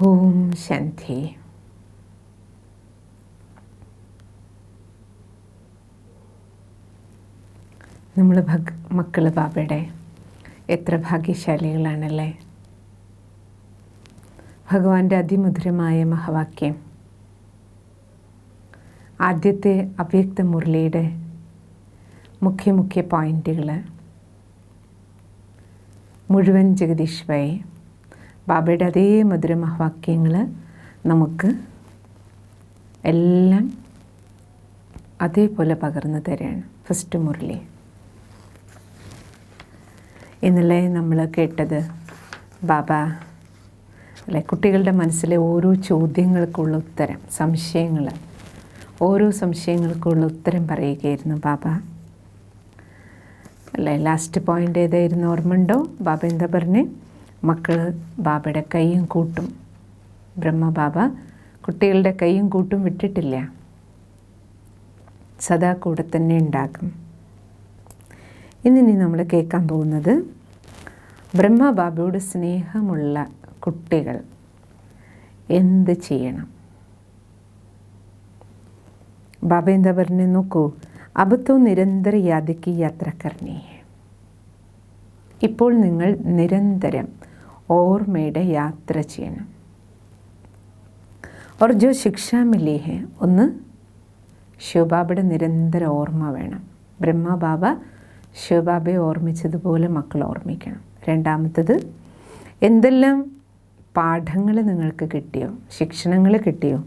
ഓം ശാന്തി. നമ്മൾ മക്കൾ ബാബയുടെ എത്ര ഭാഗ്യശാലികളാണല്ലേ. ഭഗവാന്റെ അതിമധുരമായ മഹാവാക്യം, ആദ്യത്തെ അവ്യക്ത മുരളിയുടെ മുഖ്യ പോയിന്റുകൾ മുഴുവൻ ജഗദീശ്വരയെ ബാബയുടെ അതേ മധുര മഹാവാക്യങ്ങൾ നമുക്ക് എല്ലാം അതേപോലെ പകർന്നു തരാണ്. ഫസ്റ്റ് മുരളി ഇന്നലെ നമ്മൾ കേട്ടത് ബാബ അല്ലെ കുട്ടികളുടെ മനസ്സിലെ ഓരോ ചോദ്യങ്ങൾക്കുള്ള ഉത്തരം, സംശയങ്ങൾ, ഓരോ സംശയങ്ങൾക്കുള്ള ഉത്തരം പറയുകയായിരുന്നു ബാബ അല്ലേ. ലാസ്റ്റ് പോയിൻ്റ് ഏതായിരുന്നു ഓർമ്മയുണ്ടോ? ബാബ എന്താ പറഞ്ഞേ? മക്കൾ ബാബയുടെ കൈയും കൂട്ടും, ബ്രഹ്മ ബാബ കുട്ടികളുടെ കൈയും കൂട്ടും വിട്ടിട്ടില്ല, സദാ കൂടെ തന്നെ ഉണ്ടാകും. ഇന്നിനി നമ്മൾ കേൾക്കാൻ പോകുന്നത് ബ്രഹ്മ ബാബയോട് സ്നേഹമുള്ള കുട്ടികൾ എന്ത് ചെയ്യണം. ബാബ എന്താ പറഞ്ഞ് നോക്കൂ, അബ് തോ നിരന്തര യാദയ്ക്ക് യാത്ര കർണി ഹെ. ഇപ്പോൾ നിങ്ങൾ നിരന്തരം ഓർമ്മയുടെ യാത്ര ചെയ്യണം. और जो शिक्षा मिली है, ഒന്ന് ശിവബാബയുടെ നിരന്തര ഓർമ്മ വേണം. ബ്രഹ്മ ബാബ ശിവബാബയെ ഓർമ്മിച്ചതുപോലെ മക്കൾ ഓർമ്മിക്കണം. രണ്ടാമത്തത്, എന്തെല്ലാം പാഠങ്ങൾ നിങ്ങൾക്ക് കിട്ടിയോ, ശിക്ഷണങ്ങൾ കിട്ടിയോ,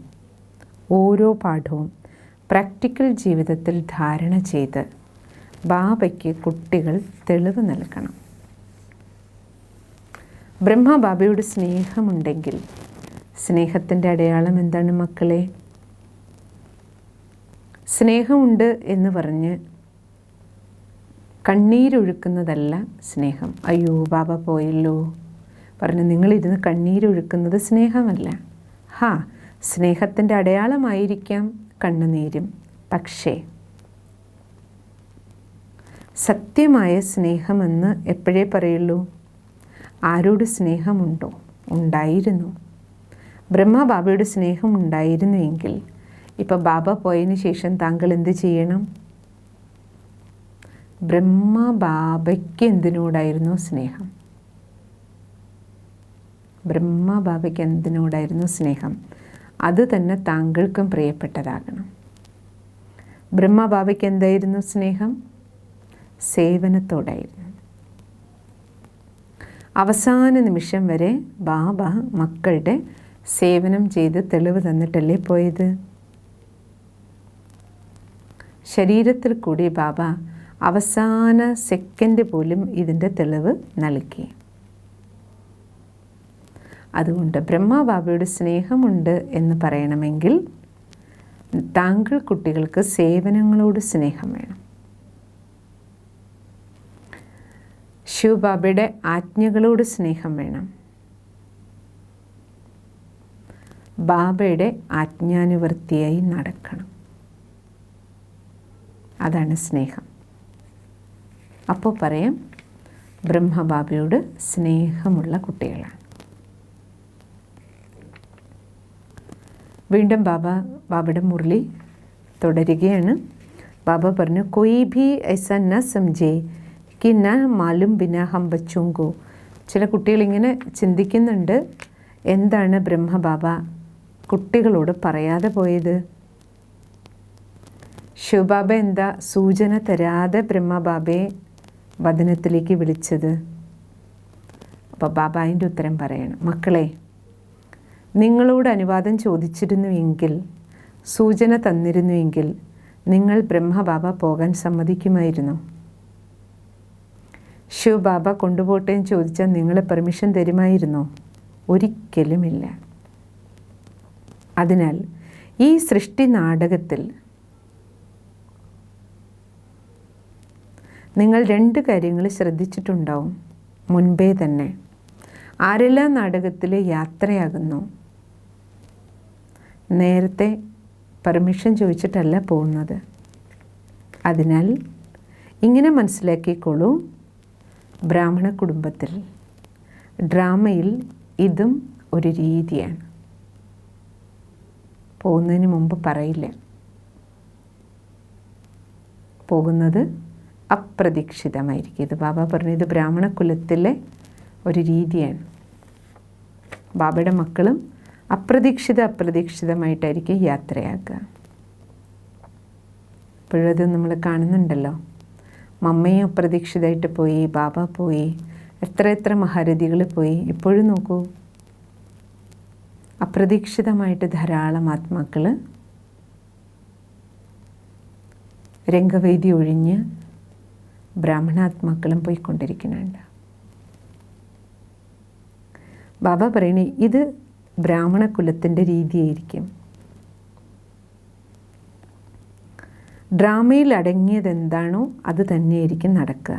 ഓരോ പാഠവും പ്രാക്ടിക്കൽ ജീവിതത്തിൽ ധാരണ ചെയ്ത് ബാബയ്ക്ക് കുട്ടികൾ തെളിവ് നൽകണം. ബ്രഹ്മ ബാബയോട് സ്നേഹമുണ്ടെങ്കിൽ സ്നേഹത്തിൻ്റെ അടയാളം എന്താണ് മക്കളെ? സ്നേഹമുണ്ട് എന്ന് പറഞ്ഞ് കണ്ണീരൊഴുക്കുന്നതല്ല സ്നേഹം. അയ്യോ ബാബ പോയല്ലോ പറഞ്ഞ് നിങ്ങളിരുന്ന് കണ്ണീരൊഴുക്കുന്നത് സ്നേഹമല്ല. സ്നേഹത്തിൻ്റെ അടയാളമായിരിക്കാം കണ്ണുനീരും. പക്ഷേ സത്യമായ സ്നേഹമെന്ന് എപ്പോഴേ പറയുള്ളൂ? ആരോട് സ്നേഹമുണ്ടോ? ഉണ്ടായിരുന്നു. ബ്രഹ്മ ബാബയുടെ സ്നേഹം ഉണ്ടായിരുന്നുവെങ്കിൽ ഇപ്പോൾ ബാബ പോയതിന് ശേഷം താങ്കൾ എന്ത് ചെയ്യണം? ബ്രഹ്മ ബാബയ്ക്ക് എന്തിനോടായിരുന്നു സ്നേഹം? ബ്രഹ്മ ബാബയ്ക്ക് എന്തിനോടായിരുന്നു സ്നേഹം? അത് തന്നെ താങ്കൾക്കും പ്രിയപ്പെട്ടതാകണം. ബ്രഹ്മ ബാബയ്ക്ക് എന്തായിരുന്നു സ്നേഹം? സേവനത്തോടായിരുന്നു. അവസാന നിമിഷം വരെ ബാബ മക്കളുടെ സേവനം ചെയ്ത് തെളിവ് തന്നിട്ടല്ലേ പോയത്? ശരീരത്തിൽ കൂടി ബാബ അവസാന സെക്കൻഡ് പോലും ഇതിൻ്റെ തെളിവ് നൽകി. അതുകൊണ്ട് ബ്രഹ്മ ബാബയുടെ സ്നേഹമുണ്ട് എന്ന് പറയണമെങ്കിൽ താങ്കൾ കുട്ടികൾക്ക് സേവനങ്ങളോട് സ്നേഹം വേണം. ശിവബാബയുടെ ആജ്ഞകളോട് സ്നേഹം വേണം. ബാബയുടെ ആജ്ഞാനുവർത്തിയായി നടക്കണം. അതാണ് സ്നേഹം. അപ്പോൾ പറയാം, ബ്രഹ്മബാബയോട് സ്നേഹമുള്ള കുട്ടികളാണ്. വീണ്ടും ബാബയുടെ മുരളി തുടരുകയാണ്. ബാബ പറഞ്ഞു, കൊയ് ഭി ഐസ ന സംജേ കി ന മാലും ബിനാ ഹം ബച്ചോങ്കോ. ചില കുട്ടികളിങ്ങനെ ചിന്തിക്കുന്നുണ്ട്, എന്താണ് ബ്രഹ്മബാബ കുട്ടികളോട് പറയാതെ പോയത്? ശിവബാബ എന്താ സൂചന തരാതെ ബ്രഹ്മബാബയെ വദനത്തിലേക്ക് വിളിച്ചത്? അപ്പോൾ ബാബ അതിൻ്റെ ഉത്തരം പറയണം. മക്കളെ, നിങ്ങളോട് അനുവാദം ചോദിച്ചിരുന്നുവെങ്കിൽ, സൂചന തന്നിരുന്നുവെങ്കിൽ നിങ്ങൾ ബ്രഹ്മബാബ പോകാൻ സമ്മതിക്കുമായിരുന്നു? ശിവബാബ കൊണ്ടുപോട്ടെ എന്ന് ചോദിച്ചാൽ നിങ്ങൾ പെർമിഷൻ തരുമായിരുന്നോ? ഒരിക്കലുമില്ല. അതിനാൽ ഈ സൃഷ്ടി നാടകത്തിൽ നിങ്ങൾ രണ്ട് കാര്യങ്ങൾ ശ്രദ്ധിച്ചിട്ടുണ്ടാവും മുൻപേ തന്നെ. ആരെല്ലാം നാടകത്തിൽ യാത്രയാകുന്നു, നേരത്തെ പെർമിഷൻ ചോദിച്ചിട്ടല്ല പോകുന്നത്. അതിനാൽ ഇങ്ങനെ മനസ്സിലാക്കിക്കോളൂ, ബ്രാഹ്മണ കുടുംബത്തിൽ ഡ്രാമയിൽ ഇതും ഒരു രീതിയാണ്. പോകുന്നതിന് മുമ്പ് പറയില്ല. പോകുന്നത് അപ്രതീക്ഷിതമായിരിക്കും. ഇത് ബാബ പറഞ്ഞു, ഇത് ബ്രാഹ്മണ കുലത്തിലെ ഒരു രീതിയാണ്. ബാബയുടെ മക്കളും അപ്രതീക്ഷിതമായിട്ടായിരിക്കും യാത്രയാക്കുക. ഇപ്പോഴും അത് നമ്മൾ കാണുന്നുണ്ടല്ലോ. മമ്മയും അപ്രതീക്ഷിതമായിട്ട് പോയി, ബാബ പോയി, എത്ര മഹാരഥികൾ പോയി. ഇപ്പോഴും നോക്കൂ, അപ്രതീക്ഷിതമായിട്ട് ധാരാളം ആത്മാക്കൾ രംഗവേദി ഒഴിഞ്ഞ് ബ്രാഹ്മണാത്മാക്കളും പോയിക്കൊണ്ടിരിക്കുന്നുണ്ട്. ബാബ പറയണേ ഇത് ബ്രാഹ്മണ കുലത്തിൻ്റെ രീതിയായിരിക്കും. ഡ്രാമയിൽ അടങ്ങിയത് എന്താണോ അത് തന്നെയായിരിക്കും നടക്കുക.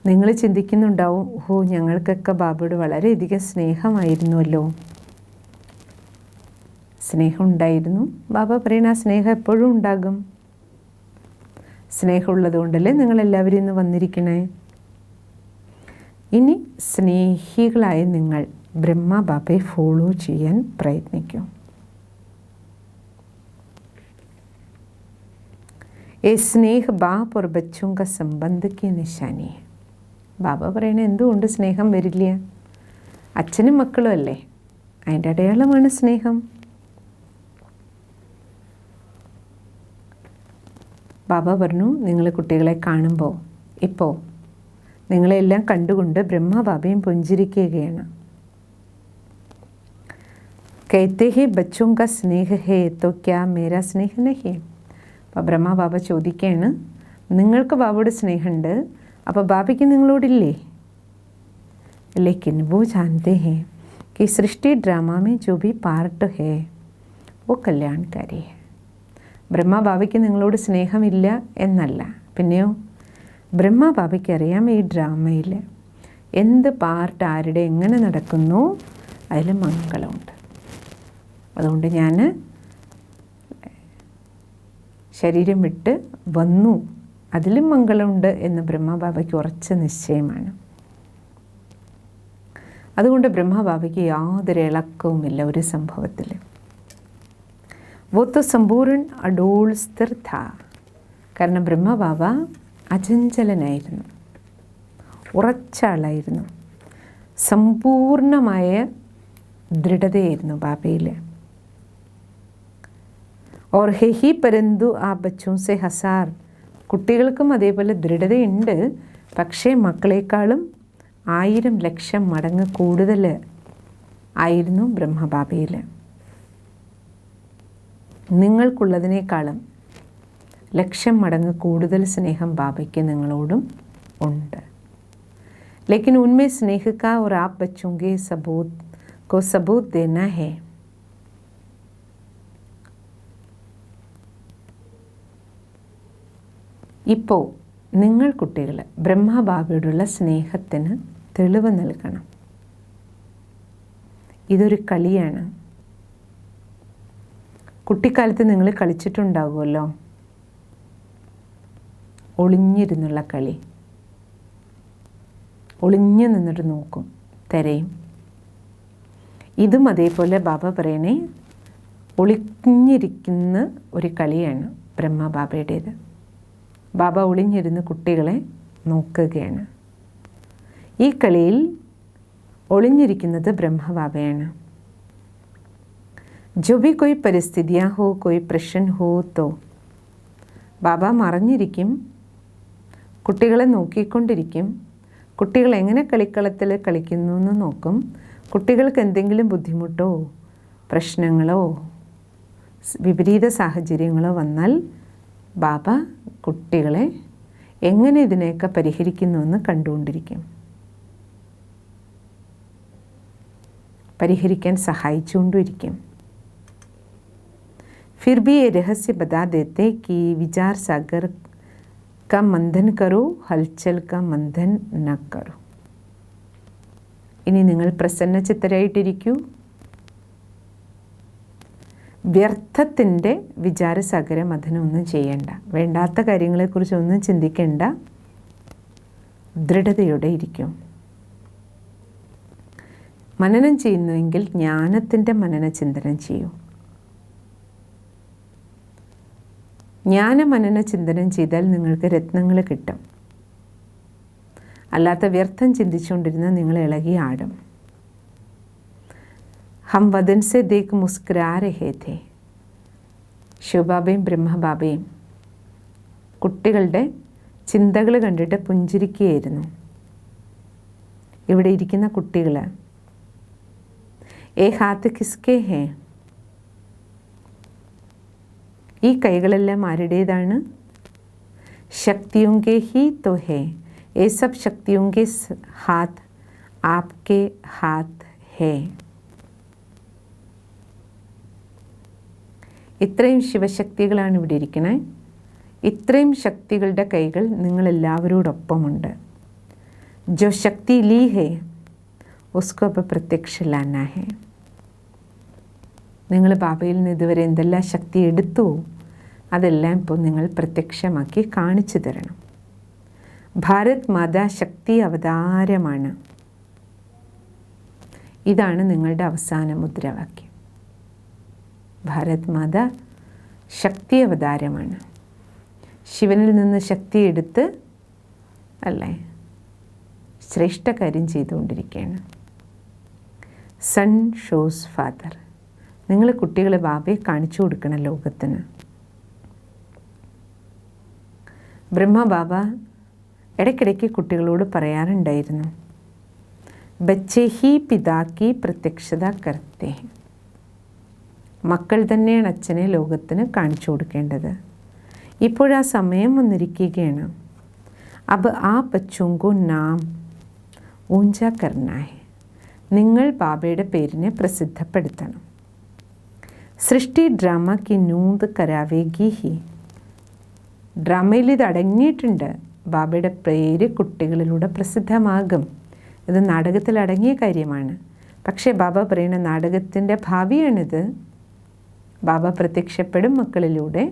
നിങ്ങൾ ചിന്തിക്കുന്നുണ്ടാവും, ഓ ഞങ്ങൾക്കൊക്കെ ബാബയോട് വളരെയധികം സ്നേഹമായിരുന്നുവല്ലോ. സ്നേഹം ഉണ്ടായിരുന്നു. ബാബ പറയുന്ന ആ സ്നേഹം എപ്പോഴും ഉണ്ടാകും. സ്നേഹമുള്ളത് കൊണ്ടല്ലേ നിങ്ങളെല്ലാവരും ഇന്ന് വന്നിരിക്കണേ. ഇനി സ്നേഹികളായ നിങ്ങൾ ബ്രഹ്മ ബാബയെ ഫോളോ ചെയ്യാൻ പ്രയത്നിക്കും. ये स्नेह बाप और बच्चों का संबंध की निशानी है. ബാബ പറയണ എന്തുകൊണ്ട് സ്നേഹം വരില്ല? അച്ഛനും മക്കളും അല്ലേ, അതിൻ്റെ അടയാളമാണ് സ്നേഹം. ബാബ പറഞ്ഞു, നിങ്ങൾ കുട്ടികളെ കാണുമ്പോൾ ഇപ്പോൾ നിങ്ങളെല്ലാം കണ്ടുകൊണ്ട് ബ്രഹ്മ ബാബയും പുഞ്ചിരിക്കുകയാണ്. कहते हैं बच्चों का स्नेह है तो क्या मेरा स्नेह नहीं? അപ്പോൾ ബ്രഹ്മ ബാബ ചോദിക്കുകയാണ്, നിങ്ങൾക്ക് ബാബയോട് സ്നേഹമുണ്ട്, അപ്പോൾ ബാബയ്ക്ക് നിങ്ങളോടില്ലേ? लेकिन वो जानते हैं कि सृष्टि ड्रामा में जो भी पार्ट है वो कल्याणकारी है. ബ്രഹ്മ ബാബയ്ക്ക് നിങ്ങളോട് സ്നേഹമില്ല എന്നല്ല, പിന്നെയോ ബ്രഹ്മ ബാബയ്ക്ക് അറിയാം ഈ ഡ്രാമയിൽ എന്ത് പാർട്ട് ആരുടെ എങ്ങനെ നടക്കുന്നു അതിൽ മംഗളമുണ്ട്. അതുകൊണ്ട് ഞാൻ ശരീരം വിട്ട് വന്നു, അതിലും മംഗളമുണ്ട് എന്ന് ബ്രഹ്മ ബാബയ്ക്ക് ഉറച്ച നിശ്ചയമാണ്. അതുകൊണ്ട് ബ്രഹ്മ ബാബയ്ക്ക് യാതൊരു ഇളക്കവുമില്ല ഒരു സംഭവത്തിൽ. वो तो संपूर्ण अडोल स्थिर था. കാരണം ബ്രഹ്മ ബാബ അചഞ്ചലനായിരുന്നു, ഉറച്ച ആളായിരുന്നു, സമ്പൂർണമായ ദൃഢതയായിരുന്നു ബാബയിൽ. और है ही परंतु ആ बच्चों से हजार. കുട്ടികൾക്കും അതേപോലെ ദൃഢതയുണ്ട്, പക്ഷേ മക്കളെക്കാളും 1000,000,000 മടങ്ങ് കൂടുതൽ ആയിരുന്നു ബ്രഹ്മബാബയിൽ. നിങ്ങൾക്കുള്ളതിനേക്കാളും 1,00,000 മടങ്ങ് കൂടുതൽ സ്നേഹം ബാബയ്ക്ക് നിങ്ങളോടും ഉണ്ട്. लेकिन उनमें स्नेह का और आप बच्चों के सबूत को सबूत देना है. ഇപ്പോൾ നിങ്ങൾ കുട്ടികൾ ബ്രഹ്മബാബയോടുള്ള സ്നേഹത്തിന് തെളിവ് നൽകണം. ഇതൊരു കളിയാണ്. കുട്ടിക്കാലത്ത് നിങ്ങൾ കളിച്ചിട്ടുണ്ടാകുമല്ലോ, ഒളിഞ്ഞിരുന്നുള്ള കളി. ഒളിഞ്ഞു നിന്നിട്ട് നോക്കും, തിരയും. ഇതും അതേപോലെ ബാബ പറയണേ ഒളിഞ്ഞിരിക്കുന്ന ഒരു കളിയാണ് ബ്രഹ്മബാബയുടേത്. ബാബ ഒളിഞ്ഞിരുന്ന് കുട്ടികളെ നോക്കുകയാണ്. ഈ കളിയിൽ ഒളിഞ്ഞിരിക്കുന്നത് ബ്രഹ്മബാബയാണ്. जो भी कोई परिस्थितियाँ हो, कोई प्रश्न हो तो ബാബ മറഞ്ഞിരിക്കും, കുട്ടികളെ നോക്കിക്കൊണ്ടിരിക്കും. കുട്ടികൾ എങ്ങനെ കളിക്കളത്തിൽ കളിക്കുന്നു എന്ന് നോക്കും. കുട്ടികൾക്ക് എന്തെങ്കിലും ബുദ്ധിമുട്ടോ പ്രശ്നങ്ങളോ വിപരീത സാഹചര്യങ്ങളോ വന്നാൽ ബാബ കുട്ടികളെ എങ്ങനെ ഇതിനെയൊക്കെ പരിഹരിക്കുന്നുവെന്ന് കണ്ടുകൊണ്ടിരിക്കും, പരിഹരിക്കാൻ സഹായിച്ചുകൊണ്ടിരിക്കും. फिर भी ये रहस्य बता देते कि विचार सागर का मंथन करो, हलचल का मंथन न करो. ഇനി നിങ്ങൾ പ്രസന്നചിത്തരായിട്ടിരിക്കൂ. വ്യർത്ഥത്തിൻ്റെ വിചാരസാഗരം അതിനൊന്നും ചെയ്യണ്ട, വേണ്ടാത്ത കാര്യങ്ങളെക്കുറിച്ചൊന്നും ചിന്തിക്കേണ്ട. ദൃഢതയോടെ ഇരിക്കും. മനനം ചെയ്യുന്നുവെങ്കിൽ ജ്ഞാനത്തിൻ്റെ മനനചിന്തനം ചെയ്യൂ. ജ്ഞാനമനന ചിന്തനം ചെയ്താൽ നിങ്ങൾക്ക് രത്നങ്ങൾ കിട്ടും. അല്ലാത്ത വ്യർത്ഥം ചിന്തിച്ചുകൊണ്ടിരുന്ന നിങ്ങൾ ഇളകി ആടും. ഹം വദൻ സെ ദേഖ് മുസ്കുരാ രഹേ ഥേ. ശിവബാബയും ബ്രഹ്മബാബയും കുട്ടികളുടെ ചിന്തകൾ കണ്ടിട്ട് പുഞ്ചിരിക്കുകയായിരുന്നു. ഇവിടെ ഇരിക്കുന്ന കുട്ടികൾ ഏ ഹാത്ത് കിസ്കേ ഹേ, ഈ കൈകളെല്ലാം ആരുടേതാണ്? ശക്തിയോങ്കെ ഹി തോ ഹേ. ये सब शक्तियों के हाथ आपके हाथ है. ഇത്രയും ശിവശക്തികളാണ് ഇവിടെ ഇരിക്കുന്നത്. ഇത്രയും ശക്തികളുടെ കൈകൾ നിങ്ങളെല്ലാവരോടൊപ്പമുണ്ട്. जो शक्ति ली है उसको अब प्रत्यक्ष लाना है. നിങ്ങൾ ബാബയിൽ നിന്ന് ഇതുവരെ എന്തെല്ലാം ശക്തി എടുത്തു അതെല്ലാം ഇപ്പോൾ നിങ്ങൾ പ്രത്യക്ഷമാക്കി കാണിച്ചു തരണം. ഭാരത് മാതാ ശക്തി അവതാരമാണ്. ഇതാണ് നിങ്ങളുടെ അവസാന മുദ്രാവാക്യം. ഭാരത് മാതാ ശക്തി അവതാരമാണ്. ശിവനിൽ നിന്ന് ശക്തി എടുത്ത് അല്ലേ ശ്രേഷ്ഠ കാര്യം ചെയ്തുകൊണ്ടിരിക്കുകയാണ്. Son shows father. നിങ്ങൾ കുട്ടികളെ ബാബയെ കാണിച്ചു കൊടുക്കണം ലോകത്തിന്. ബ്രഹ്മ ബാബ ഇടയ്ക്കിടയ്ക്ക് കുട്ടികളോട് പറയാറുണ്ടായിരുന്നു, ബച്ചേ ഹി പിതാക്കി പ്രത്യക്ഷത കർത്തേ. മക്കൾ തന്നെയാണ് അച്ഛനെ ലോകത്തിന് കാണിച്ചു കൊടുക്കേണ്ടത്. ഇപ്പോഴാ സമയം വന്നിരിക്കുകയാണ്. അബ് ആ ബച്ചോങ്കോ നാം ഊഞ്ച കർനാ ഹെ. നിങ്ങൾ ബാബയുടെ പേരിനെ പ്രസിദ്ധപ്പെടുത്തണം. സൃഷ്ടി ഡ്രാമ കി നൂന്ത് കരാവേഗി ഹി. ഡ്രാമയിൽ ഇത് അടങ്ങിയിട്ടുണ്ട്. ബാബയുടെ പേര് കുട്ടികളിലൂടെ പ്രസിദ്ധമാകും. ഇത് നാടകത്തിൽ അടങ്ങിയ കാര്യമാണ്. പക്ഷേ ബാബ പറയുന്ന നാടകത്തിൻ്റെ ഭാവിയാണിത്. ബാബ പ്രത്യക്ഷപ്പെടും മക്കളിലൂടെ.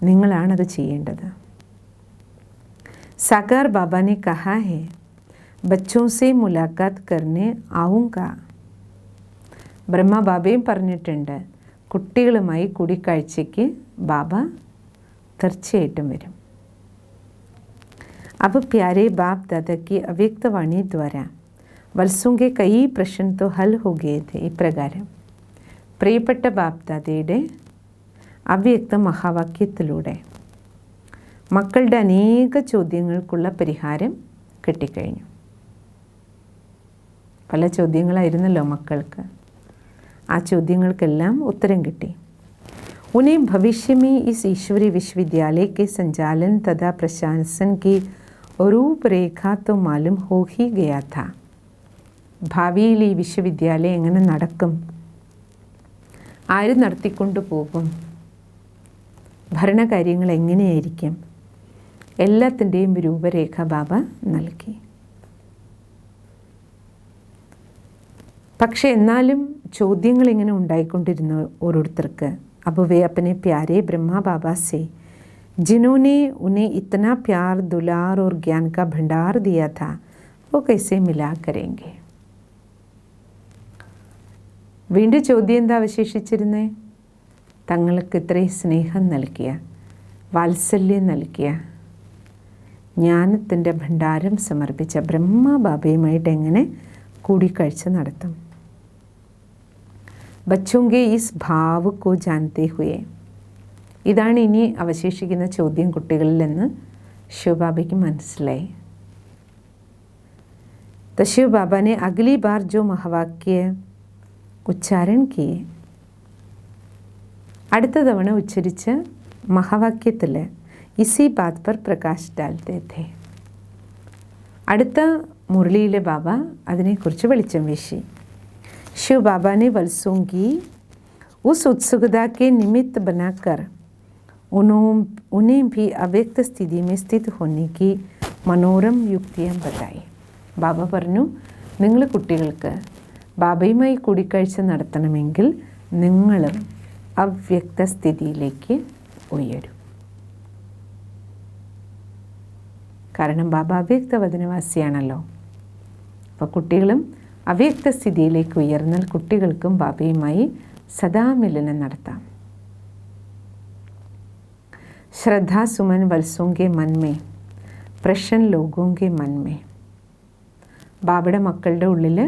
നിങ്ങളാണത് ചെയ്യേണ്ടത്. സാകാർ ബാബ ने कहा है बच्चों से मुलाकात करने आऊँगा. ബ്രഹ്മ ബാബയും പറഞ്ഞിട്ടുണ്ട്, കുട്ടികളുമായി കൂടിക്കാഴ്ചയ്ക്ക് ബാബ തീർച്ചയായിട്ടും വരും. अब प्यारे बाप दादा की अव्यक्त वाणी द्वारा वर्षों के कई प्रश्न तो हल हो गए थे. ഇപ്രകാരം പ്രിയപ്പെട്ട ബാപ്പ് ദാദയുടെ അവ്യക്ത മഹാവാക്യത്തിലൂടെ മക്കളുടെ അനേക ചോദ്യങ്ങൾക്കുള്ള പരിഹാരം കിട്ടിക്കഴിഞ്ഞു. പല ചോദ്യങ്ങളായിരുന്നല്ലോ മക്കൾക്ക്. ആ ചോദ്യങ്ങൾക്കെല്ലാം ഉത്തരം കിട്ടി. उन्हें भविष्य में इस ईश्वरीय विश्वविद्यालय के संचालन तथा प्रशासन की रूपरेखा तो मालूम हो ही गया था. ഭാവിയിൽ ഈ വിശ്വവിദ്യാലയം എങ്ങനെ നടക്കും, ആര് നടത്തിക്കൊണ്ടു പോകും, ഭരണകാര്യങ്ങൾ എങ്ങനെയായിരിക്കും, എല്ലാത്തിൻ്റെയും രൂപരേഖ ബാബ നൽകി. പക്ഷെ എന്നാലും ചോദ്യങ്ങൾ ഇങ്ങനെ ഉണ്ടായിക്കൊണ്ടിരുന്നു ഓരോരുത്തർക്ക്. अब वे अपने प्यारे ब्रह्मा बाबा से जिन्होंने उन्हें इतना प्यार दुलार और ज्ञान का भंडार दिया था वो कैसे मिला करेंगे. വീണ്ടും ചോദ്യം എന്താ അവശേഷിച്ചിരുന്നേ? തങ്ങൾക്ക് ഇത്രയും സ്നേഹം നൽകിയ, വാത്സല്യം നൽകിയ, ജ്ഞാനത്തിൻ്റെ ഭണ്ഡാരം സമർപ്പിച്ച ബ്രഹ്മ ബാബയുമായിട്ട് എങ്ങനെ കൂടിക്കാഴ്ച നടത്തും? बच्चों के इस भाव को जानते हुए. ഇതാണ് ഇനി അവശേഷിക്കുന്ന ചോദ്യം കുട്ടികളിൽ നിന്ന് ശിവബാബയ്ക്ക് മനസ്സിലായി. तो शिव बाबा ने अगली बार जो महावाक्य उच्चारण किए, അടുത്ത തവണ ഉച്ചരിച്ച മഹാവാക്യത്തിൽ ഇസി ബാത് पर प्रकाश डालते थे. അടുത്ത മുരളിയിലെ ബാബ അതിനെക്കുറിച്ച് വെളിച്ചം വീശി. शिव बाबा ने वर्षों की उस उत्सुकता के निमित्त बनाकर उन्हें भी अव्यक्त स्थिति में स्थित होने की മനോരം യുക്തിയും बताई. ബാബ പറഞ്ഞു, നിങ്ങൾ കുട്ടികൾക്ക് ബാബയുമായി കൂടിക്കാഴ്ച നടത്തണമെങ്കിൽ നിങ്ങളും അവ്യക്ത സ്ഥിതിയിലേക്ക് ഉയരും. കാരണം ബാബ അവ്യക്ത വചനവാസിയാണല്ലോ. അപ്പോൾ കുട്ടികളും അവ്യക്ത സ്ഥിതിയിലേക്ക് ഉയർന്നാൽ കുട്ടികൾക്കും ബാബയുമായി സദാ മിലനം നടത്താം. श्रद्धा सुमन वलसों के मन में, प्रश्न लोगों के मन में. ബാബയുടെ മക്കളുടെ ഉള്ളിൽ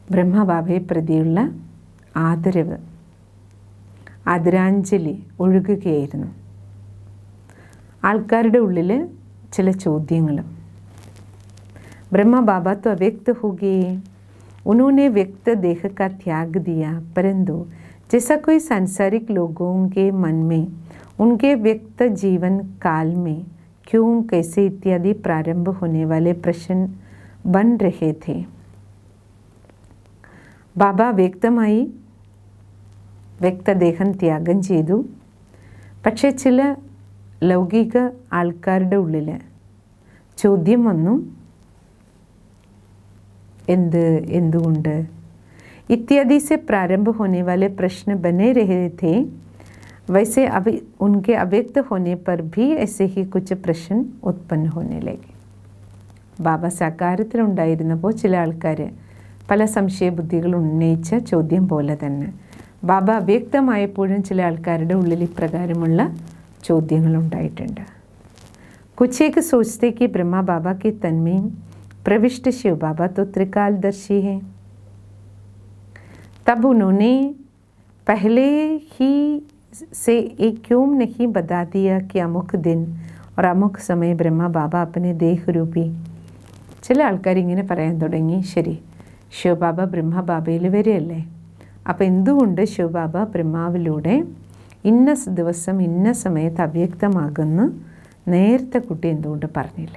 ബ്രഹ്മബാബയെ പ്രതിയുള്ള ആദരവ്, ആദരാഞ്ജലി ഒഴുകുകയായിരുന്നു. ആൾക്കാരുടെ ഉള്ളിൽ ചില ചോദ്യങ്ങളും. ब्रह्मा बाबा तो अव्यक्त हो गए, उन्होंने व्यक्त देह का त्याग दिया, परंतु जैसा कोई सांसारिक लोगों के मन में उनके व्यक्त जीवन काल में क्यों, कैसे इत्यादि प्रारंभ होने वाले प्रश्न बन रहे थे. ബാബ വ്യക്തമായി വ്യക്തദേഹം ത്യാഗം ചെയ്തു. പക്ഷേ ചില ലൗകിക ആൾക്കാരുടെ ഉള്ളിൽ ചോദ്യം വന്നു, എന്തുകൊണ്ട് इत्यादि से प्रारंभ होने वाले प्रश्न बने रहे थे. वैसे अभी उनके अव्यक्त होने पर भी ऐसे ही कुछ प्रश्न उत्पन्न होने लगे. ബാബ സാകാരത്തിലുണ്ടായിരുന്നപ്പോൾ ചില ആൾക്കാർ പല സംശയബുദ്ധികൾ ഉന്നയിച്ച ചോദ്യം പോലെ തന്നെ ബാബ അവ്യക്തമായപ്പോഴും ചില ആൾക്കാരുടെ ഉള്ളിൽ ഇപ്രകാരമുള്ള ചോദ്യങ്ങളുണ്ടായിട്ടുണ്ട്. कुछ एक सोचते कि ब्रह्मा बाबा के तन में प्रविष्ट शिव बाबा तो त्रिकालदर्शी है. तब उन्होंने पहले ही से एक क्यों नहीं बता दिया कि अमुक दिन और अमुक समय ब्रह्मा बाबा अपने देह रूपी. ചില ആൾക്കാരിങ്ങനെ പറയാൻ തുടങ്ങി, ശരി ശിവബാബ ബ്രഹ്മബാബയിൽ വരികയല്ലേ, അപ്പോൾ എന്തുകൊണ്ട് ശിവബാബ ബ്രഹ്മാവിലൂടെ ഇന്ന ദിവസം ഇന്ന സമയത്ത് അവ്യക്തമാകുന്നു നേരത്തെ കുട്ടി എന്തുകൊണ്ട് പറഞ്ഞില്ല?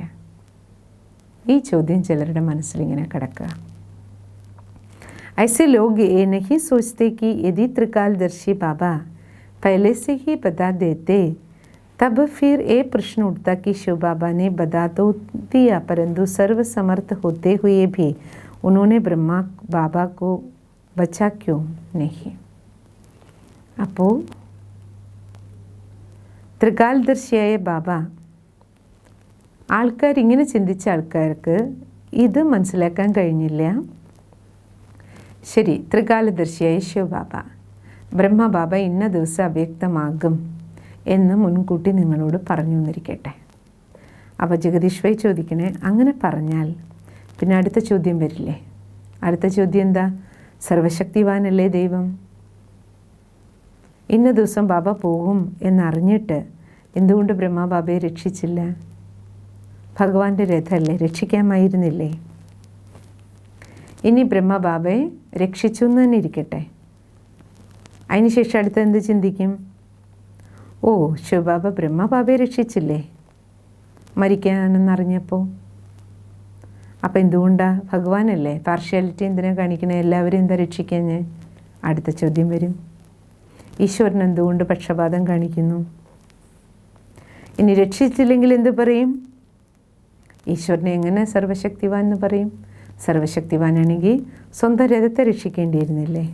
ഈ ചോദ്യം ചിലരുടെ മനസ്സിലിങ്ങനെ കിടക്കുക. ऐसे लोग ये नहीं सोचते कि यदि त्रिकालदर्शी बाबा पहले से ही बता देते तब फिर ये प्रश्न उठता कि शिव बाबा ने बता तो दिया, परंतु सर्वसमर्थ होते हुए भी उन्होंने ब्रह्मा बाबा को बचा क्यों नहीं. അപ്പോൾ ത്രികാലദർശിയായ ബാബ, ആൾക്കാരിങ്ങനെ ചിന്തിച്ച ആൾക്കാർക്ക് ഇത് മനസ്സിലാക്കാൻ കഴിഞ്ഞില്ല. ശരി, ത്രികാലദർശിയായ ശിവബാബ ബ്രഹ്മബാബ ഇന്ന ദിവസം അവ്യക്തമാകും എന്ന് മുൻകൂട്ടി നിങ്ങളോട് പറഞ്ഞു എന്നിരിക്കട്ടെ. അപ്പോൾ ജഗദീഷ് ഭായ് ചോദിക്കണേ, അങ്ങനെ പറഞ്ഞാൽ പിന്നെ അടുത്ത ചോദ്യം വരില്ലേ? അടുത്ത ചോദ്യം എന്താ? സർവശക്തിവാനല്ലേ ദൈവം? ഇന്ന ദിവസം ബാബ പോകും എന്നറിഞ്ഞിട്ട് എന്തുകൊണ്ട് ബ്രഹ്മബാബയെ രക്ഷിച്ചില്ല? ഭഗവാന്റെ രഥമല്ലേ, രക്ഷിക്കാമായിരുന്നില്ലേ? ഇനി ബ്രഹ്മബാബയെ രക്ഷിച്ചു എന്ന് തന്നെ ഇരിക്കട്ടെ, അതിനുശേഷം അടുത്ത് എന്ത് ചിന്തിക്കും? ഓ, ശിവബാബ ബ്രഹ്മബാബയെ രക്ഷിച്ചില്ലേ മരിക്കാനെന്നറിഞ്ഞപ്പോൾ? അപ്പോൾ എന്തുകൊണ്ടാണ്? ഭഗവാനല്ലേ, പാർഷ്യാലിറ്റി എന്തിനാണ് കാണിക്കണേ? എല്ലാവരും എന്താ രക്ഷിക്കാഞ്ഞ്? അടുത്ത ചോദ്യം വരും. ഈശ്വരൻ എന്തുകൊണ്ട് പക്ഷപാതം കാണിക്കുന്നു? ഇനി രക്ഷിച്ചില്ലെങ്കിൽ എന്ത് പറയും? ഈശ്വരനെ എങ്ങനെ സർവശക്തിവാൻ എന്ന് പറയും? സർവശക്തിവാനാണെങ്കിൽ സ്വന്തം രഥത്തെ രക്ഷിക്കേണ്ടിയിരുന്നില്ലേ?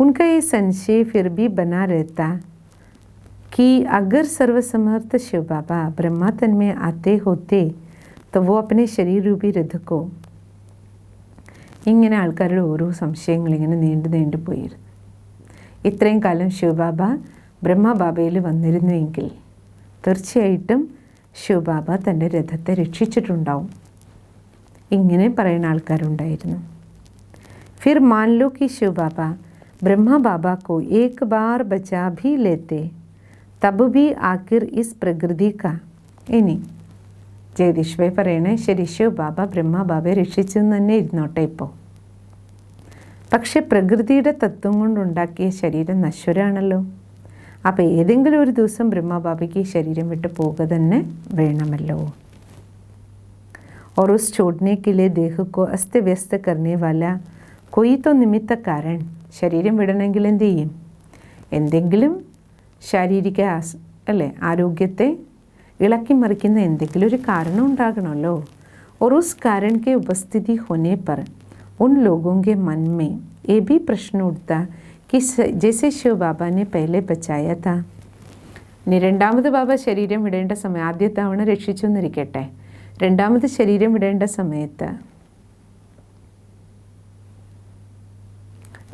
उनका ये संशय फिर भी बना रहता कि अगर सर्वसमर्थ शिव बाबा ब्रह्मा तन में आते होते तो वो अपने शरीर रूपी रथ को. ഇങ്ങനെ ആൾക്കാരുടെ ഓരോ സംശയങ്ങളിങ്ങനെ നീണ്ടു പോയിരുന്നു. ഇത്രയും കാലം ശിവബാബ ബ്രഹ്മബാബയിൽ വന്നിരുന്നുവെങ്കിൽ തീർച്ചയായിട്ടും ശിവബാബ തൻ്റെ രഥത്തെ രക്ഷിച്ചിട്ടുണ്ടാവും. ഇങ്ങനെ പറയുന്ന ആൾക്കാരുണ്ടായിരുന്നു. फिर मान लो कि शिव बाबा ब्रह्मा बाबा को एक बार बचा भी लेते तब भी आखिर इस प्रकृति का. ഇനി ജഗദീഷ് ഭായ് പറയണേ, ശരി ശിവ് ബാബ ബ്രഹ്മബാബയെ രക്ഷിച്ചു എന്ന് തന്നെ ഇരുന്നോട്ടെ ഇപ്പോൾ. പക്ഷെ പ്രകൃതിയുടെ തത്വം കൊണ്ടുണ്ടാക്കിയ ശരീരം നശ്വരാണല്ലോ. അപ്പോൾ ഏതെങ്കിലും ഒരു ദിവസം ബ്രഹ്മബാബയ്ക്ക് ശരീരം വിട്ട് പോകുക തന്നെ വേണമല്ലോ. और उस छोड़ने के लिए देह को अस्त व्यस्त करने वाला कोई तो निमित्त कारण. ശരീരം വിടണമെങ്കിൽ എന്ത് ചെയ്യും? എന്തെങ്കിലും ശാരീരിക അല്ലേ ആരോഗ്യത്തെ ഇളക്കി മറിക്കുന്ന എന്തെങ്കിലും ഒരു കാരണം ഉണ്ടാകണമല്ലോ. और उस कारण के उपस्थिति होने पर उन लोगों के मन में ये भी प्रश्न उठता कि जैसे शिव बाबा ने पहले बचाया था ഇനി രണ്ടാമത് ബാബ ശരീരം വിടേണ്ട സമയം, ആദ്യ തവണ രക്ഷിച്ചു എന്നിരിക്കട്ടെ, രണ്ടാമത് ശരീരം വിടേണ്ട സമയത്ത്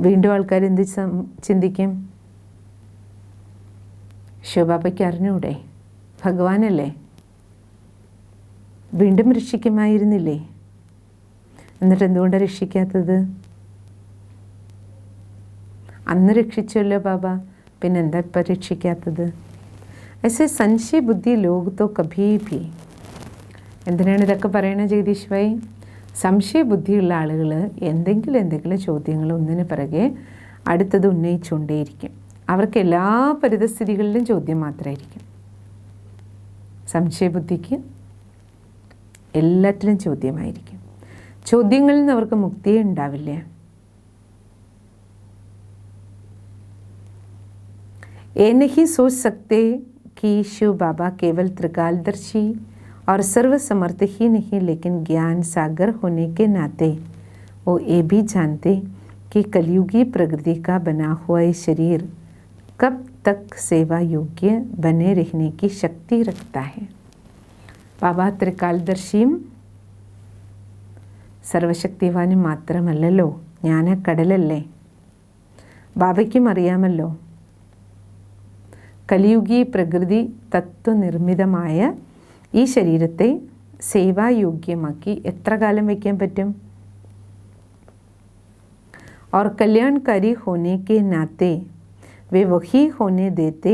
വീണ്ടും ആൾക്കാർ എന്ത് ചിന്തിക്കും? ശിവബാബയ്ക്ക് അറിഞ്ഞൂടെ? ഭഗവാനല്ലേ, വീണ്ടും രക്ഷിക്കുമായിരുന്നില്ലേ? എന്നിട്ട് എന്തുകൊണ്ടാണ് രക്ഷിക്കാത്തത്? അന്ന് രക്ഷിച്ചല്ലോ ബാബ, പിന്നെന്താ ഇപ്പം രക്ഷിക്കാത്തത്? ऐसे संशय बुद्धि लोग तो कभी भी, എന്തിനാണ് ഇതൊക്കെ പറയണത് ജഗദീഷ് ഭായി? സംശയ ബുദ്ധിയുള്ള ആളുകൾ എന്തെങ്കിലും ചോദ്യങ്ങൾ ഒന്നിന് പിറകെ അടുത്തത് ഉന്നയിച്ചുകൊണ്ടേയിരിക്കും. അവർക്ക് എല്ലാ പരിതസ്ഥിതികളിലും ചോദ്യം മാത്രമായിരിക്കും. സംശയബുദ്ധിക്ക് എല്ലാറ്റിലും ചോദ്യമായിരിക്കും. ചോദ്യങ്ങളിൽ നിന്ന് അവർക്ക് മുക്തിയേ ഉണ്ടാവില്ല. ये नहीं सोच सकते कि शिव बाबा केवल त्रिकालदर्शी और सर्वसमर्थ ही नहीं, लेकिन ज्ञान सागर होने के नाते वो ये भी जानते कि कलयुगी प्रकृति का बना हुआ ये शरीर कब तक सेवा योग्य बने रहने की शक्ति रखता है. ബാബ ത്രികാലദർശിയും സർവശക്തിവാനും മാത്രമല്ലല്ലോ, ജ്ഞാനക്കടലല്ലേ. ബാബയ്ക്കും അറിയാമല്ലോ കലിയുഗി പ്രകൃതി തത്വനിർമ്മിതമായ ഈ ശരീരത്തെ സേവായോഗ്യമാക്കി എത്ര കാലം വയ്ക്കാൻ പറ്റും? और कल्याणकारी होने के नाते वे वही होने देते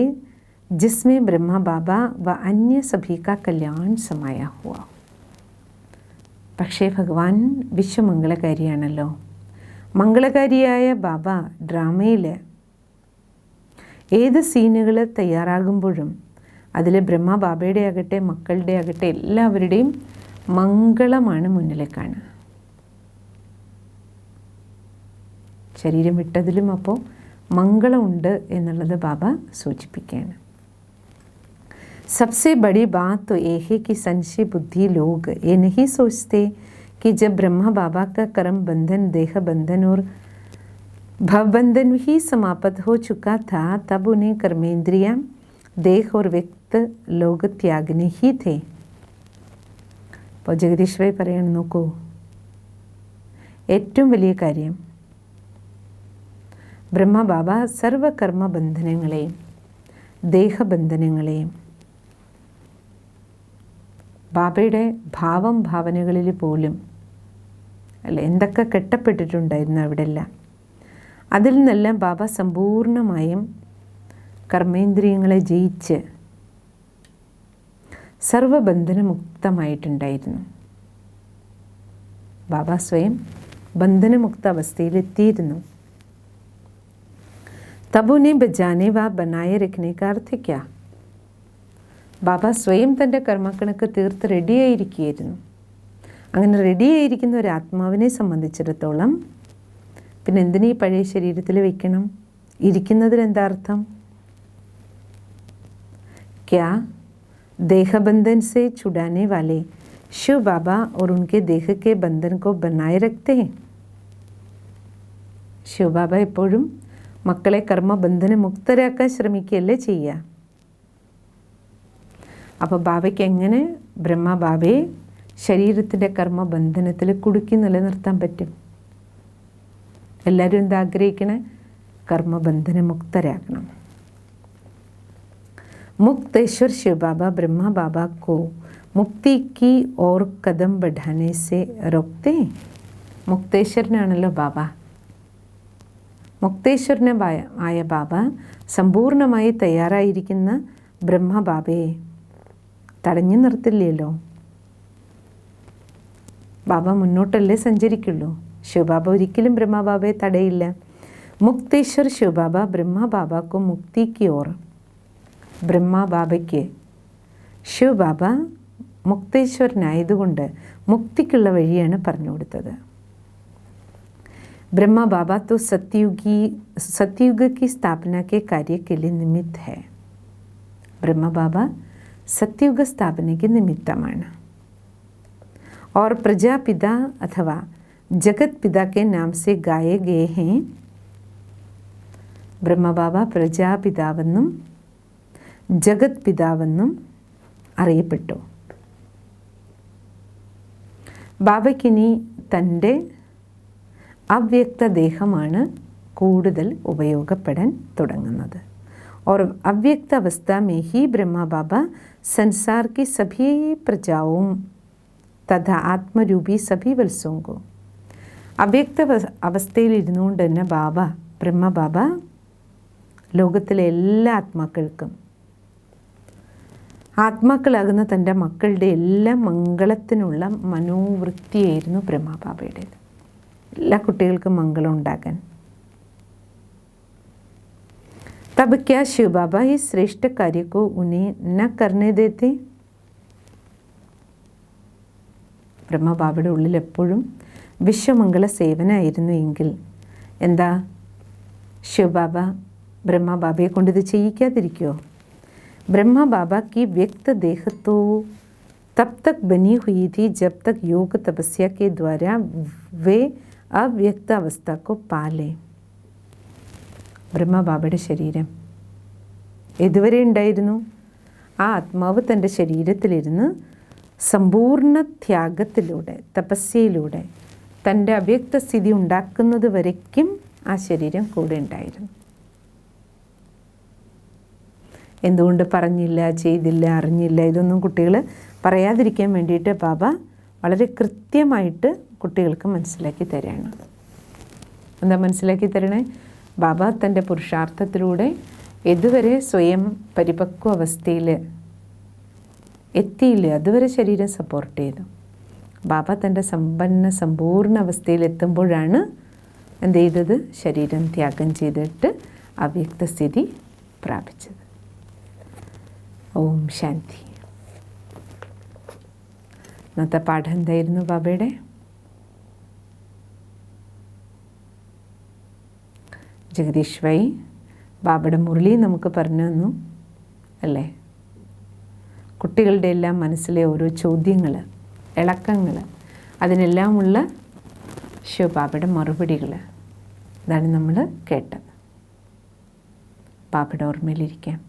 जिसमें ब्रह्मा बाबा व अन्य सभी का कल्याण समाया हुआ. പക്ഷേ ഭഗവാൻ വിശ്വമംഗളകാരിയാണല്ലോ. മംഗളകാരിയായ ബാബ ഡ്രാമയിൽ ഏത് സീനുകൾ തയ്യാറാകുമ്പോഴും അതിൽ ബ്രഹ്മ ബാബയുടെ ആകട്ടെ മക്കളുടെ ആകട്ടെ എല്ലാവരുടെയും മംഗളമാണ് മുന്നിലെ കാണുക. ശരീരം വിട്ടതിലും അപ്പോൾ മംഗളമുണ്ട് എന്നുള്ളത് ബാബ സൂചിപ്പിക്കുകയാണ്. सबसे बड़ी बात तो ये है कि संशय बुद्धि लोग ये नहीं सोचते कि जब ब्रह्मा बाबा का कर्म बंधन, देह बंधन और भव बंधन ही समाप्त हो चुका था, तब उन्हें कर्मेंद्रियां, देह और व्यक्त लोग त्यागने ही थे. അപ്പോൾ ജഗദീഷ് ഭായ് പറയണം, നോക്കൂ, ഏറ്റവും വലിയ കാര്യം ബ്രഹ്മ ബാബ സർവകർമ്മ ബന്ധനങ്ങളെയും ദേഹബന്ധനങ്ങളെയും ബാബയുടെ ഭാവം ഭാവനകളിൽ പോലും അല്ല എന്തൊക്കെ കെട്ടപ്പെട്ടിട്ടുണ്ടായിരുന്നു അവിടെല്ലാം, അതിൽ നിന്നെല്ലാം ബാബ സമ്പൂർണമായും കർമ്മേന്ദ്രിയങ്ങളെ ജയിച്ച് സർവബന്ധനമുക്തമായിട്ടുണ്ടായിരുന്നു. ബാബ സ്വയം ബന്ധനമുക്ത അവസ്ഥയിലെത്തിയിരുന്നു. तब उन्हें बजाने व बनाए रखने का अर्थ क्या? ബാബ സ്വയം തൻ്റെ കർമ്മക്കണക്ക് തീർത്ത് റെഡിയായിരിക്കുകയായിരുന്നു. അങ്ങനെ റെഡിയായിരിക്കുന്ന ഒരു ആത്മാവിനെ സംബന്ധിച്ചിടത്തോളം പിന്നെ എന്തിനീ പഴയ ശരീരത്തിൽ വയ്ക്കണം? ഇരിക്കുന്നതിലെന്താ അർത്ഥം? क्या देहबंधन से छुड़ाने वाले शिव बाबा और उनके देह के बंधन को बनाए रखते हैं? शिव बाबा എപ്പോഴും മക്കളെ കർമ്മബന്ധന മുക്തരാക്കാൻ ശ്രമിക്കുകയല്ലേ ചെയ്യുക. അപ്പോൾ ബാബയ്ക്ക് എങ്ങനെ ബ്രഹ്മ ബാബയെ ശരീരത്തിൻ്റെ കർമ്മബന്ധനത്തിൽ കുടുക്കി നിലനിർത്താൻ പറ്റും? എല്ലാവരും എന്താ ആഗ്രഹിക്കണേ? കർമ്മബന്ധന മുക്തരാക്കണം. मुक्तेश्वर शिव बाबा ब्रह्मा बाबा को मुक्ति की ओर कदम बढ़ाने से रोकते हैं. മുക്തേശ്വരനാണല്ലോ ബാബ. മുക്തേശ്വരനായ ബാബ സമ്പൂർണമായി തയ്യാറായിരിക്കുന്ന ബ്രഹ്മ ബാബയെ തടഞ്ഞു നിർത്തില്ലല്ലോ. ബാബ മുന്നോട്ടല്ലേ സഞ്ചരിക്കുള്ളൂ. ശിവബാബ ഒരിക്കലും ബ്രഹ്മ ബാബയെ തടയില്ല. മുക്തേശ്വർ ശിവബാബ ബ്രഹ്മ ബാബക്ക് മുക്തിക്ക് ഓർ, ബ്രഹ്മ ബാബയ്ക്ക് ശിവബാബ മുക്തേശ്വരനായതുകൊണ്ട് മുക്തിക്കുള്ള വഴിയാണ് പറഞ്ഞു കൊടുത്തത്. ब्रह्मा बाबा तो सतयुग की स्थापना के कार्य के लिए निमित्त है. ब्रह्मा बाबा सतयुग സ്ഥാപനയ്ക്ക് നിമിത്തമാണ്. और प्रजापिता अथवा जगत पिता के नाम से गाए गए हैं. ബ്രഹ്മ ബാബ പ്രജാപിതാവെന്നും ജഗത് പിതാവെന്നും അറിയപ്പെട്ടു. ബാബയ്ക്കിനി തൻ്റെ അവ്യക്ത ദേഹമാണ് കൂടുതൽ ഉപയോഗപ്പെടാൻ തുടങ്ങുന്നത്. और अव्यक्त अवस्था में ही ब्रह्मा बाबा संसार की सभी प्रजाओं तथा आत्मरूपी सभी वत्सों को അവ്യക്ത അവസ്ഥയിൽ ഇരുന്നുകൊണ്ട് തന്നെ ബ്രഹ്മ ബാബ ലോകത്തിലെ എല്ലാ ആത്മാക്കൾക്കും, ആത്മാക്കളാകുന്ന തൻ്റെ മക്കളുടെ എല്ലാ മംഗളത്തിനുള്ള മനോവൃത്തിയായിരുന്നു ബ്രഹ്മബാബയുടേത്. എല്ലാ കുട്ടികൾക്കും മംഗളം ഉണ്ടാകാൻ. तब क्या शिव बाबा इस श्रेष्ठ कार्य को उन्हें न करने देते? ബ്രഹ്മബാബയുടെ ഉള്ളിൽ എപ്പോഴും വിശ്വമംഗള സേവനമായിരുന്നു എങ്കിൽ എന്താ ശിവബാബ ബ്രഹ്മബാബയെ കൊണ്ട് ഇത് ചെയ്യിക്കാതിരിക്കുമോ? ബ്രഹ്മബാബ की व्यक्त देह तो तब तक बनी हुई थी जब तक योग तपस्या के द्वारा वे अव्यक्त अवस्था को पा ले. ബ്രഹ്മബാബയുടെ ശരീരം ഇതുവരെ ഉണ്ടായിരുന്നു. ആ ആത്മാവ് തൻ്റെ ശരീരത്തിലിരുന്ന് സമ്പൂർണ്ണ ത്യാഗത്തിലൂടെ, തപസ്യയിലൂടെ തൻ്റെ അവ്യക്ത സ്ഥിതി ഉണ്ടാക്കുന്നത് വരയ്ക്കും ആ ശരീരം കൂടെ ഉണ്ടായിരുന്നു. എന്തുകൊണ്ട് പറഞ്ഞില്ല, ചെയ്തില്ല, അറിഞ്ഞില്ല, ഇതൊന്നും കുട്ടികൾ പറയാതിരിക്കാൻ വേണ്ടിയിട്ട് ബാബ വളരെ കൃത്യമായിട്ട് കുട്ടികൾക്ക് മനസ്സിലാക്കി തരാണ്. എന്താ മനസ്സിലാക്കി തരണേ? ബാബ തൻ്റെ പുരുഷാർത്ഥത്തിലൂടെ ഇതുവരെ സ്വയം പരിപക്വ അവസ്ഥയിൽ എത്തിയില്ല, അതുവരെ ശരീരം സപ്പോർട്ട് ചെയ്തു. ബാബ തൻ്റെ സമ്പൂർണ്ണ അവസ്ഥയിൽ എത്തുമ്പോഴാണ് എന്ത് ചെയ്തത്? ശരീരം ത്യാഗം ചെയ്തിട്ട് അവ്യക്തസ്ഥിതി പ്രാപിച്ചത്. ഓം ശാന്തി. ഇന്നത്തെ പാഠം എന്തായിരുന്നു ബാബയുടെ? ജഗദീഷ് ഭായി ബാബയുടെ മുരളി നമുക്ക് പറഞ്ഞു തന്നു അല്ലേ? കുട്ടികളുടെ എല്ലാം മനസ്സിലെ ഓരോ ചോദ്യങ്ങൾ, ഇളക്കങ്ങൾ, അതിനെല്ലാമുള്ള ശിവബാബയുടെ മറുപടികൾ, ഇതാണ് നമ്മൾ കേട്ടത്. ബാബയുടെ ഓർമ്മയിലിരിക്കാം.